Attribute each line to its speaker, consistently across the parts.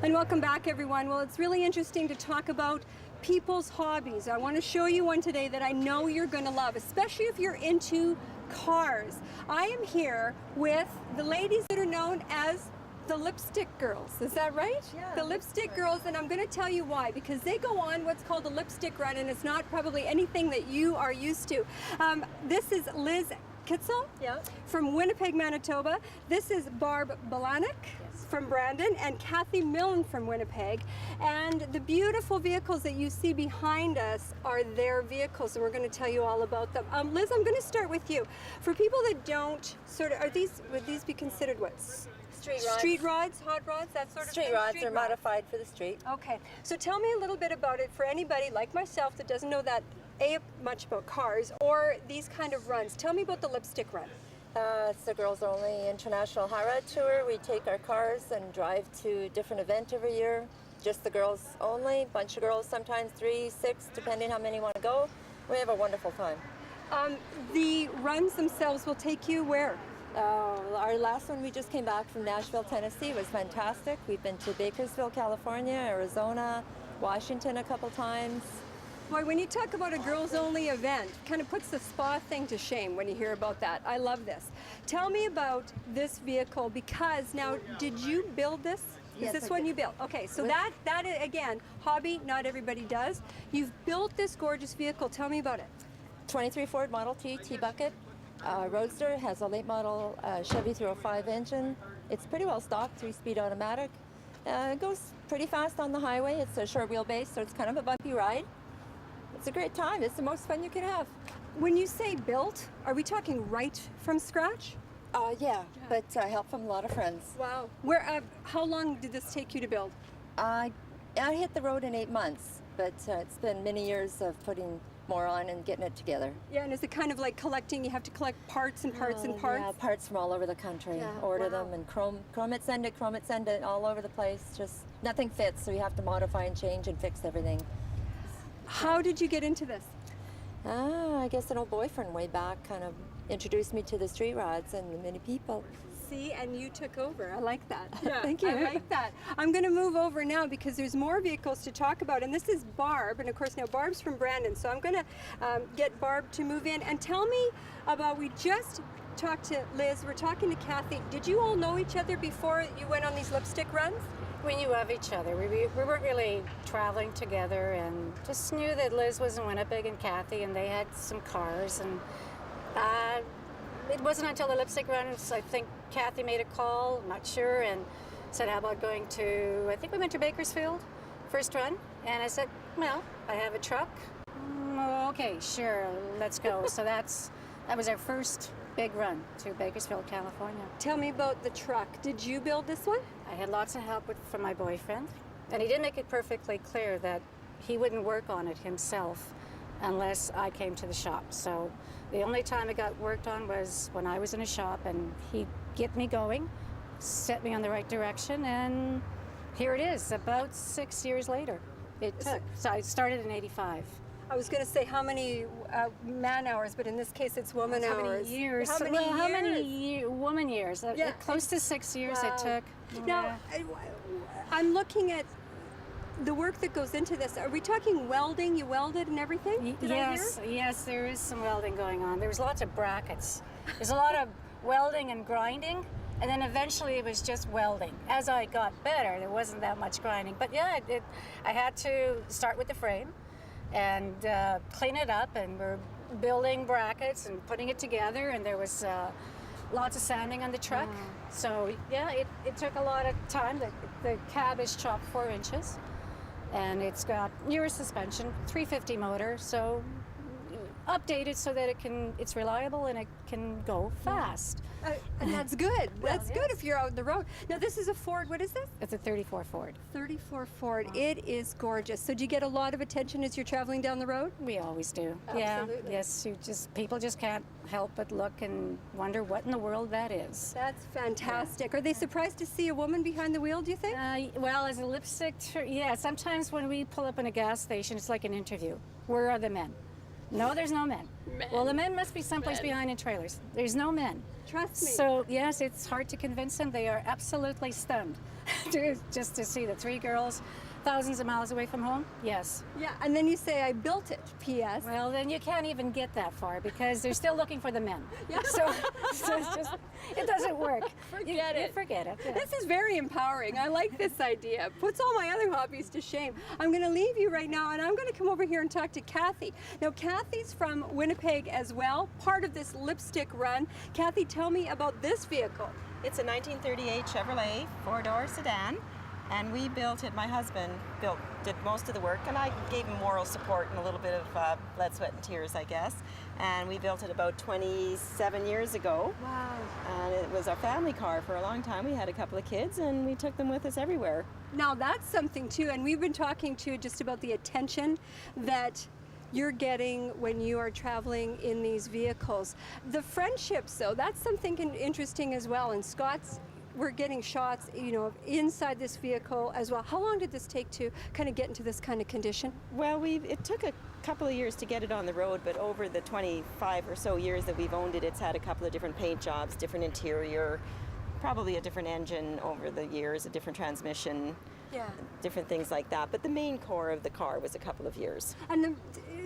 Speaker 1: And welcome back, everyone. Well, it's really interesting to talk about people's hobbies. I want to show you one today that I know you're going to love, especially if you're into cars. I am here with the ladies that are known as the Lipstick Girls. Is that right?
Speaker 2: Yeah.
Speaker 1: The Lipstick Girls, and I'm going to tell you why. Because they go on what's called a lipstick run, and it's not probably anything that you are used to. This is Liz Kitzel from Winnipeg, Manitoba. This is Barb Balanek from Brandon, and Kathy Milne from Winnipeg. And the beautiful vehicles that you see behind us are their vehicles, and we're going to tell you all about them. Liz, I'm going to start with you. For people that don't would these be considered what?
Speaker 2: Street rods.
Speaker 1: Street rods, hot rods, that sort of thing?
Speaker 2: Street rods are modified for the street.
Speaker 1: Okay, so tell me a little bit about it for anybody like myself that doesn't know that much about cars or these kind of runs. Tell me about the lipstick run.
Speaker 2: It's the Girls Only International Hot Rod Tour. We take our cars and drive to a different event every year. Just the girls only, bunch of girls, sometimes 3, 6, depending how many want to go. We have a wonderful time.
Speaker 1: The runs themselves will take you where?
Speaker 2: Our last one, we just came back from Nashville, Tennessee, was fantastic. We've been to Bakersfield, California, Arizona, Washington a couple times.
Speaker 1: Boy, when you talk about a girls-only event, kind of puts the spa thing to shame when you hear about that. I love this. Tell me about this vehicle, because now, did you build this?
Speaker 2: Yes,
Speaker 1: Is this
Speaker 2: I
Speaker 1: one
Speaker 2: did.
Speaker 1: you built? Okay, so that again, hobby, not everybody does. You've built this gorgeous vehicle. Tell me about it.
Speaker 2: 23 Ford Model T T-Bucket. Roadster, has a late model Chevy 305 engine. It's pretty well stocked, 3-speed automatic. It goes pretty fast on the highway. It's a short wheelbase, so it's kind of a bumpy ride. It's a great time. It's the most fun you can have.
Speaker 1: When you say built, are we talking right from scratch?
Speaker 2: Yeah, but I help from a lot of friends.
Speaker 1: Wow. How long did this take you to build?
Speaker 2: I hit the road in 8 months, but it's been many years of putting more on and getting it together.
Speaker 1: Yeah, and is it kind of like collecting? You have to collect parts and parts and parts?
Speaker 2: Yeah, parts from all over the country.
Speaker 1: Yeah,
Speaker 2: Order
Speaker 1: wow.
Speaker 2: them and chrome it, send it, all over the place. Just nothing fits, so you have to modify and change and fix everything.
Speaker 1: How did you get into this?
Speaker 2: I guess an old boyfriend way back kind of introduced me to the street rods and the many people.
Speaker 1: See, and you took over. I like that. Yeah,
Speaker 2: Thank you.
Speaker 1: I like that. I'm going to move over now because there's more vehicles to talk about, and this is Barb, and of course now Barb's from Brandon, so I'm going to get Barb to move in and tell me about. We just talked to Liz. We're talking to Kathy. Did you all know each other before you went on these lipstick runs?
Speaker 3: We knew of each other. We weren't really traveling together, and just knew that Liz was in Winnipeg and Kathy, and they had some cars. And it wasn't until the lipstick runs, I think Kathy made a call, I'm not sure, and said, how about going to, I think we went to Bakersfield, first run. And I said, well, I have a truck. Okay, sure, let's go. So that was our first big run to Bakersfield, California.
Speaker 1: Tell me about the truck. Did you build this one?
Speaker 3: I had lots of help from my boyfriend, and he did make it perfectly clear that he wouldn't work on it himself unless I came to the shop. So the only time it got worked on was when I was in a shop, and he'd get me going, set me on the right direction, and here it is, about 6 years later. It took. So I started in '85.
Speaker 1: I was going to say how many man hours, but in this case it's woman
Speaker 3: How
Speaker 1: hours.
Speaker 3: many years?
Speaker 1: How many years?
Speaker 3: How many woman years?
Speaker 1: Yeah.
Speaker 3: Close to 6 years
Speaker 1: Wow.
Speaker 3: it took.
Speaker 1: Now, I'm looking at the work that goes into this. Are we talking welding? You welded and everything? Did I hear?
Speaker 3: Yes, there is some welding going on. There was lots of brackets. There's a lot of welding and grinding, and then eventually it was just welding. As I got better, there wasn't that much grinding. But yeah, I had to start with the frame and clean it up, and we're building brackets and putting it together, and there was lots of sanding on the truck. So yeah, it took a lot of time. The cab is chopped 4 inches, and it's got newer suspension, 350 motor, so updated so that it's reliable and it can go fast.
Speaker 1: And that's good. That's
Speaker 3: yes.
Speaker 1: good if you're out on the road. Now this is a Ford. What is this?
Speaker 3: It's a 34 Ford.
Speaker 1: 34 Ford. It is gorgeous. So do you get a lot of attention as you're traveling down the road?
Speaker 3: We always do.
Speaker 1: Absolutely.
Speaker 3: Yeah. Yes. People just can't help but look and wonder what in the world that is.
Speaker 1: That's fantastic. Are they surprised to see a woman behind the wheel, do you think?
Speaker 3: Well, as a lipstick, yeah. Sometimes when we pull up in a gas station, it's like an interview. Where are the men? No, there's no men. Well, the men must be someplace behind in trailers. There's no men.
Speaker 1: Trust me.
Speaker 3: So, yes, it's hard to convince them. They are absolutely stunned just to see the three girls thousands of miles away from home. Yes.
Speaker 1: Yeah, and then you say, I built it, P.S.
Speaker 3: Well, then you can't even get that far because they're still looking for the men.
Speaker 1: Yeah.
Speaker 3: So it's just, it doesn't work.
Speaker 1: Forget
Speaker 3: You
Speaker 1: it.
Speaker 3: forget it. Yeah.
Speaker 1: This is very empowering. I like this idea. Puts all my other hobbies to shame. I'm going to leave you right now, and I'm going to come over here and talk to Kathy. Now, Kathy's from Winnipeg as well, part of this lipstick run. Kathy, tell me about this vehicle.
Speaker 4: It's a 1938 Chevrolet four-door sedan, and we built it. My husband did most of the work, and I gave him moral support and a little bit of blood, sweat, and tears, I guess. And we built it about 27 years ago.
Speaker 1: Wow.
Speaker 4: And it was our family car for a long time. We had a couple of kids, and we took them with us everywhere.
Speaker 1: Now, that's something, too, and we've been talking, too, just about the attention that you're getting when you are traveling in these vehicles. The friendships, though, that's something interesting as well. And Scott's, we're getting shots, you know, inside this vehicle as well. How long did this take to kind of get into this kind of condition?
Speaker 4: Well, it took a couple of years to get it on the road, but over the 25 or so years that we've owned it, it's had a couple of different paint jobs, different interior, probably a different engine over the years, a different transmission.
Speaker 1: Yeah.
Speaker 4: Different things like that. But the main core of the car was a couple of years.
Speaker 1: And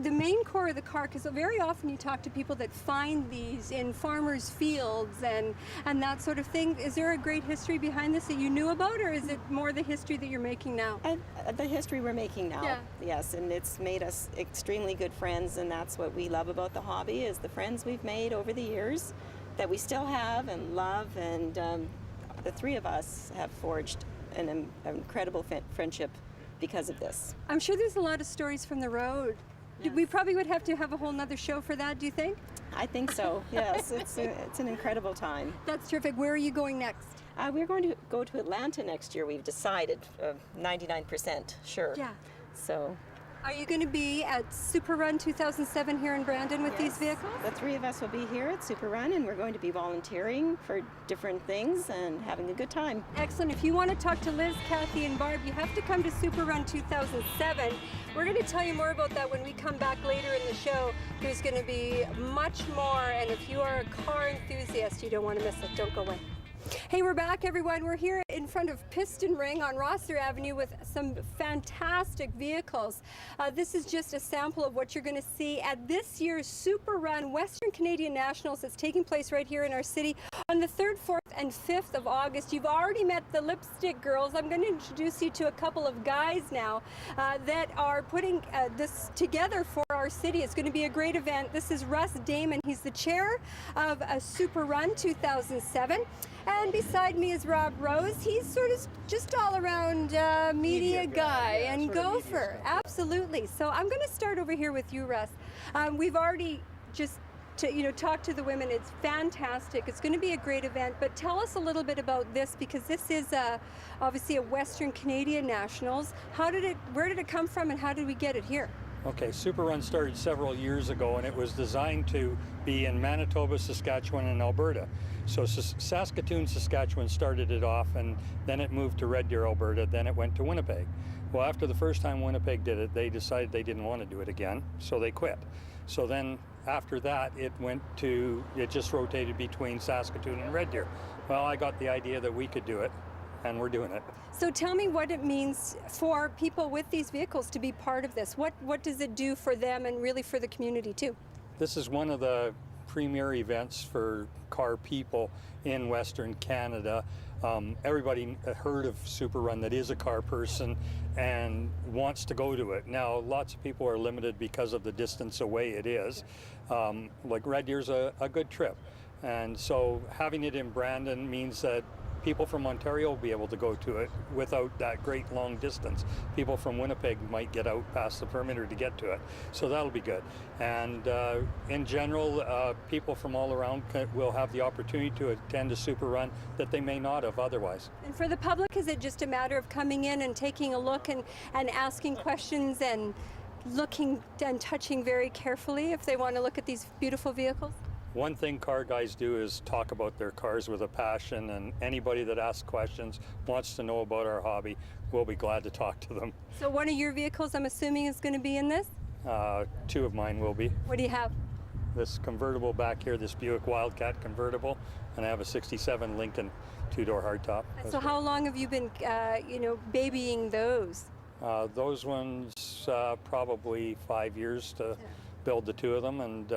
Speaker 1: the main core of the car, because very often you talk to people that find these in farmers' fields and that sort of thing. Is there a great history behind this that you knew about, or is it more the history that you're making now?
Speaker 4: And the history we're making now.
Speaker 1: Yeah.
Speaker 4: Yes, and it's made us extremely good friends, and that's what we love about the hobby, is the friends we've made over the years that we still have and love, and the three of us have forged an incredible friendship because of this.
Speaker 1: I'm sure there's a lot of stories from the road.
Speaker 4: Yes.
Speaker 1: We probably would have to have a whole nother show for that, do you think?
Speaker 4: I think so, yes. It's an incredible time.
Speaker 1: That's terrific. Where are you going next?
Speaker 4: We're going to go to Atlanta next year, we've decided, 99% sure.
Speaker 1: Yeah.
Speaker 4: So.
Speaker 1: Are you going to be at Super Run 2007 here in Brandon with these
Speaker 4: Yes.
Speaker 1: vehicles?
Speaker 4: The three of us will be here at Super Run, and we're going to be volunteering for different things and having a good time.
Speaker 1: Excellent. If you want to talk to Liz, Kathy, and Barb, you have to come to Super Run 2007. We're going to tell you more about that when we come back later in the show. There's going to be much more, and if you are a car enthusiast, you don't want to miss it. Don't go away. Hey, we're back, everyone. We're here in front of Piston Ring on Rosser Avenue with some fantastic vehicles. This is just a sample of what you're going to see at this year's Super Run Western Canadian Nationals that's taking place right here in our city on the 3rd, 4th, and 5th of August. You've already met the Lipstick Girls. I'm going to introduce you to a couple of guys now that are putting this together for our city. It's going to be a great event. This is Russ Damon. He's the chair of Super Run 2007. And beside me is Rob Rose. He's sort of just all around media guy and gopher. Absolutely. So I'm going to start over here with you, Russ. We've already just talked to the women. It's fantastic. It's going to be a great event. But tell us a little bit about this, because this is obviously a Western Canadian Nationals. Where did it come from, and how did we get it here?
Speaker 5: Okay, Super Run started several years ago, and it was designed to be in Manitoba, Saskatchewan, and Alberta. So Saskatoon, Saskatchewan started it off, and then it moved to Red Deer, Alberta, then it went to Winnipeg. Well, after the first time Winnipeg did it, they decided they didn't want to do it again, so they quit. So then after that, it just rotated between Saskatoon and Red Deer. Well, I got the idea that we could do it, and we're doing it.
Speaker 1: So tell me what it means for people with these vehicles to be part of this. What does it do for them and really for the community too?
Speaker 5: This is one of the premier events for car people in Western Canada. Everybody heard of Super Run that is a car person and wants to go to it. Now, lots of people are limited because of the distance away it is. Like Red Deer's a good trip. And so having it in Brandon means that people from Ontario will be able to go to it without that great long distance. People from Winnipeg might get out past the perimeter to get to it. So that'll be good. And in general, people from all around will have the opportunity to attend a Super Run that they may not have otherwise.
Speaker 1: And for the public, is it just a matter of coming in and taking a look and asking questions and looking and touching very carefully if they want to look at these beautiful vehicles?
Speaker 5: One thing car guys do is talk about their cars with a passion, and anybody that asks questions, wants to know about our hobby, we'll be glad to talk to them.
Speaker 1: So one of your vehicles, I'm assuming, is going to be in this?
Speaker 5: Two of mine will be.
Speaker 1: What do you have?
Speaker 5: This convertible back here, this Buick Wildcat convertible, and I have a 67 Lincoln two-door hardtop.
Speaker 1: So how long have you been, babying those?
Speaker 5: Those ones, probably 5 years to build the two of them, and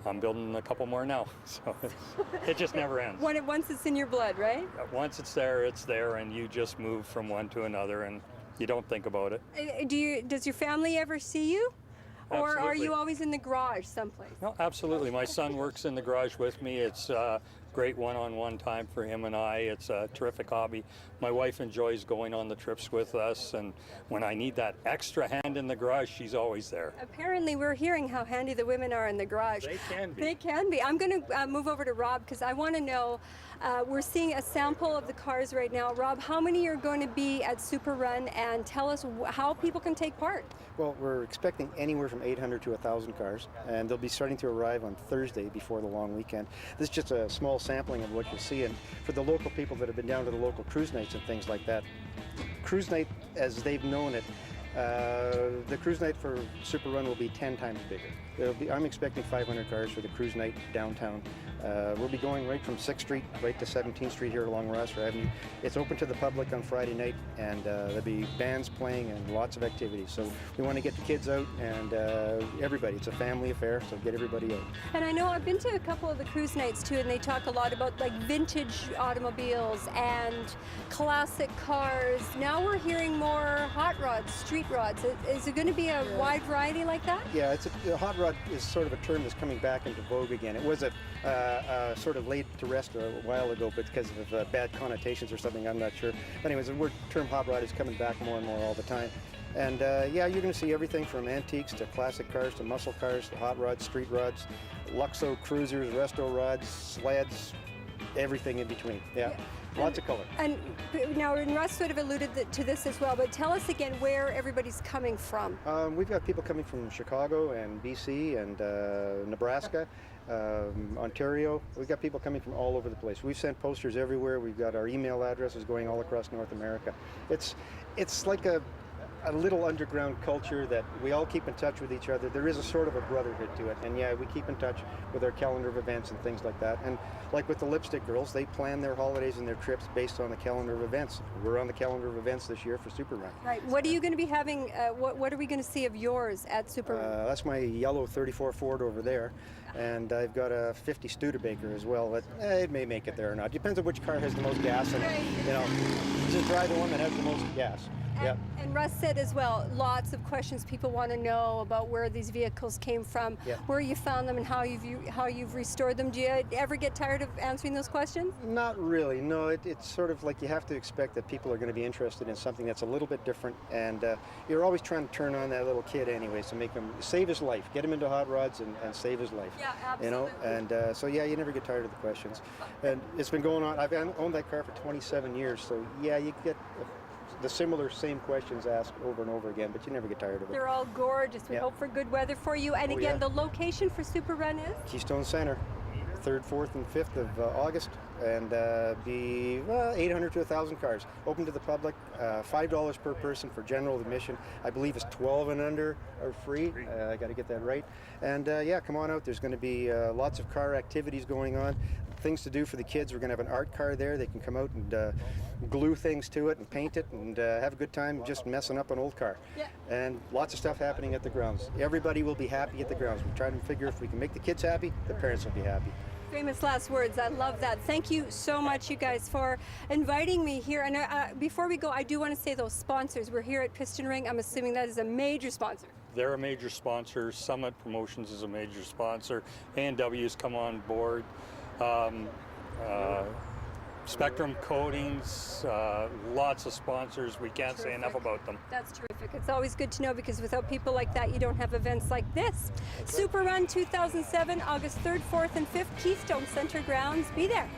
Speaker 5: I'm building a couple more now. So it just never ends.
Speaker 1: Once it's in your blood, right?
Speaker 5: Once it's there, and you just move from one to another, and you don't think about it.
Speaker 1: Does your family ever see you? Or are
Speaker 5: Absolutely.
Speaker 1: you always in the garage someplace?
Speaker 5: No, absolutely. My son works in the garage with me. It's great one-on-one time for him and I. It's a terrific hobby. My wife enjoys going on the trips with us, and when I need that extra hand in the garage, she's always there.
Speaker 1: Apparently, we're hearing how handy the women are in the garage.
Speaker 5: They can be.
Speaker 1: They can be. I'm going to move over to Rob because I want to know, we're seeing a sample of the cars right now. Rob, how many are going to be at Super Run, and tell us how people can take part?
Speaker 6: Well, we're expecting anywhere from 800 to 1,000 cars, and they'll be starting to arrive on Thursday before the long weekend. This is just a small sampling of what you'll see, and for the local people that have been down to the local cruise nights and things like that, cruise night as they've known it, the cruise night for Super Run will be 10 times bigger. I'm expecting 500 cars for the cruise night downtown. We'll be going right from 6th Street right to 17th Street here along Rossiter Avenue. It's open to the public on Friday night, and there'll be bands playing and lots of activities. So we want to get the kids out and everybody. It's a family affair, so get everybody out.
Speaker 1: And I know I've been to a couple of the cruise nights too, and they talk a lot about like vintage automobiles and classic cars. Now we're hearing more hot rods, street rods. Is it going to be a wide variety like that?
Speaker 6: Yeah, hot rod is sort of a term that's coming back into vogue again. It was sort of laid to rest a while ago, but because of bad connotations or something, I'm not sure. But anyways, the term hot rod is coming back more and more all the time. And yeah, you're going to see everything from antiques to classic cars to muscle cars to hot rods, street rods, Luxo cruisers, resto rods, sleds, everything in between. Yeah. Lots of color.
Speaker 1: And now, and Russ sort of alluded to this as well, but tell us again where everybody's coming from.
Speaker 6: We've got people coming from Chicago and BC and Nebraska, Ontario. We've got people coming from all over the place. We've sent posters everywhere. We've got our email addresses going all across North America. It's like a little underground culture that we all keep in touch with each other. There is a sort of a brotherhood to it, and yeah, we keep in touch with our calendar of events and things like that. And like with the Lipstick Girls, they plan their holidays and their trips based on the calendar of events. We're on the calendar of events this year for Super Run.
Speaker 1: Right. What are you going to be having? What are we going to see of yours at Super Run?
Speaker 6: That's my yellow 34 Ford over there, and I've got a 50 Studebaker as well. That it may make it there or not. Depends on which car has the most gas in it. You know, just drive the one that has the most gas. Yep.
Speaker 1: And Russ said as well, lots of questions people want to know about where these vehicles came from, where you found them, and how you've restored them. Do you ever get tired of answering those questions?
Speaker 6: Not really. No, it's sort of like you have to expect that people are going to be interested in something that's a little bit different, and you're always trying to turn on that little kid anyways to make him save his life, get him into hot rods and save his life.
Speaker 1: Yeah, absolutely.
Speaker 6: You know, and so yeah, you never get tired of the questions. And it's been going on. I've owned that car for 27 years, so yeah, you get the same questions asked over and over again, but you never get tired of it.
Speaker 1: They're all gorgeous. We hope for good weather for you. And again, the location for Super Run is?
Speaker 6: Keystone Center, 3rd, 4th, and 5th of August, and be 800 to 1,000 cars. Open to the public, $5 per person for general admission. I believe it's 12 and under are free. I got to get that right. And yeah, come on out. There's going to be lots of car activities going on. Things to do for the kids. We're going to have an art car there. They can come out and glue things to it and paint it and have a good time just messing up an old car.
Speaker 1: Yeah.
Speaker 6: And lots of stuff happening at the grounds. Everybody will be happy at the grounds. We're trying to figure if we can make the kids happy, the parents will be happy.
Speaker 1: Famous last words. I love that. Thank you so much, you guys, for inviting me here. And before we go, I do want to say those sponsors. We're here at Piston Ring. I'm assuming that is a major sponsor.
Speaker 5: They're a major sponsor. Summit Promotions is a major sponsor. A&W's come on board. Spectrum Coatings, lots of sponsors. We can't say enough about them.
Speaker 1: That's terrific. It's always good to know, because without people like that, you don't have events like this. Super Run 2007, August 3rd, 4th, and 5th, Keystone Center grounds. Be there.